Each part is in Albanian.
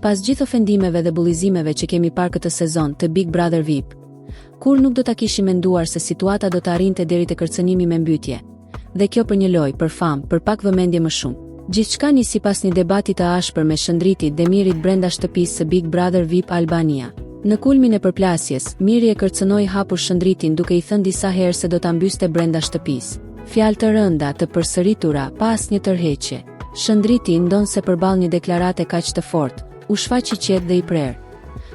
Pas gjithë ofendimeve dhe bullizimeve që kemi parë këtë sezon të Big Brother VIP, kur nuk do ta kishim menduar se situata do të arrinte deri te kërcënimi me mbytje. Dhe kjo për një lojë, për famë, për pak vëmendje më shumë. Gjithçka nisi pas një debati të ashpër me Shëndritit dhe Mirit brenda shtëpisë së Big Brother VIP Albania. Në kulmin e përplasjes, Miri e kërcënoi hapur Shëndritin duke i thënë disa herë se do ta mbyste brenda shtëpisë. Fjalë të rënda të përsëritura pa asnjë tërheqje. Shëndriti ndonse përballë një deklarate kaq të fortë, u shfaq i qetë dhe i prerë.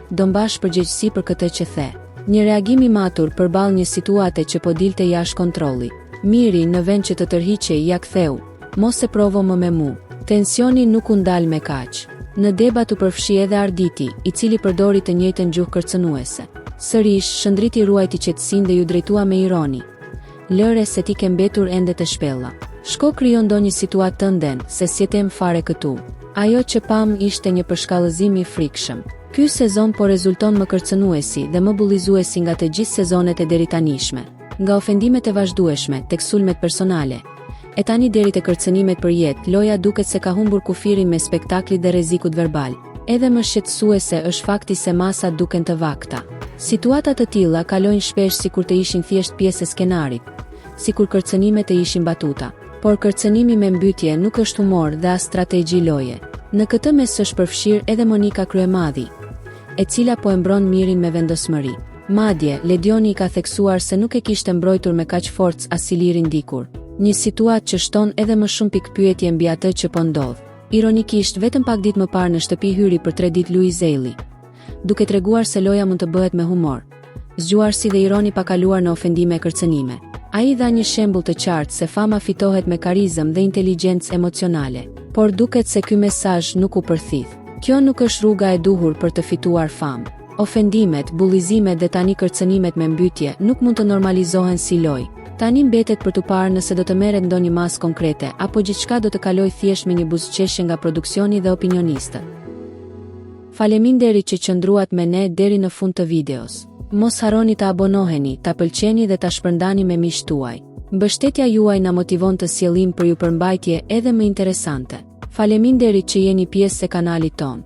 Do mbash përgjegjësi për këtë që the. Një reagim i matur përballë një situate që po dilte jashtë kontrolli. Miri në vend që të tërhiqej ja ktheu. Mos e provo më me mu. Tensioni nuk u ndal me kaq. Në debat u përfshi edhe Arditi, i cili përdori të njëjtën gjuhë kërcënuese. Sërish, Shëndriti ruajti qetësinë dhe ju drejtua me ironi. Lëre se ti ke mbetur ende të shpella. Shko krijon ndonjë situatë të nden, se s'jetem fare këtu. Ajo që pam ishte një përshkallëzim i frikshëm. Ky sezon po rezulton më kërcënuesi dhe më bullizuesi nga të gjithë sezonet e deritanishme. Nga ofendimet e vazhdueshme tek sulmet personale, e tani deri te kërcënimet për jetë, loja duket se ka humbur kufirin me spektaklit dhe rrezikut verbal. Edhe më shqetësuese është fakti se masat duken të vakta. Situata të tilla kalojnë shpesh sikur të ishin thjesht pjesë e skenarit, sikur kërcënimet e ishin batuta. Por kërcënimi me mbytje nuk është humor dhe as strategji loje. Në këtë mes është përfshirë edhe Monika Kryemadhi, e cila po e mbron Mirin me vendosmëri. Madje, Ledioni i ka theksuar se nuk e kishte mbrojtur me kaq forcë as Ilirin dikur. Një situatë që shton edhe më shumë pikpyetje mbi atë që po ndodh. Ironikisht, vetëm pak ditë më parë në shtëpi hyri për 3 ditë Luiz Eli, duke treguar se loja mund të bëhet me humor. Zgjuarsi dhe ironi pa kaluar në ofendime e kërcënime. Ai dha një shembull të qartë se fama fitohet me karizëm dhe inteligjencë emocionale, por duket se ky mesazh nuk u përthith. Kjo nuk është rruga e duhur për të fituar famë. Ofendimet, bullizimet dhe tani kërcënimet me mbytye nuk mund të normalizohen si lojë. Tani mbetet për të parë nëse do të merret ndonjë masë konkrete apo gjithçka do të kalojë thjesht me një buzëqeshje nga produksioni dhe opinionistët. Faleminderit që qëndruat me ne deri në fund të videos. Mos harroni të abonoheni, ta pëlqeni dhe ta shpërndani me miqtë tuaj. Mbështetja juaj na motivon të sjellim për ju përmbajtje edhe më interesante. Faleminderit që jeni pjesë e kanalit ton.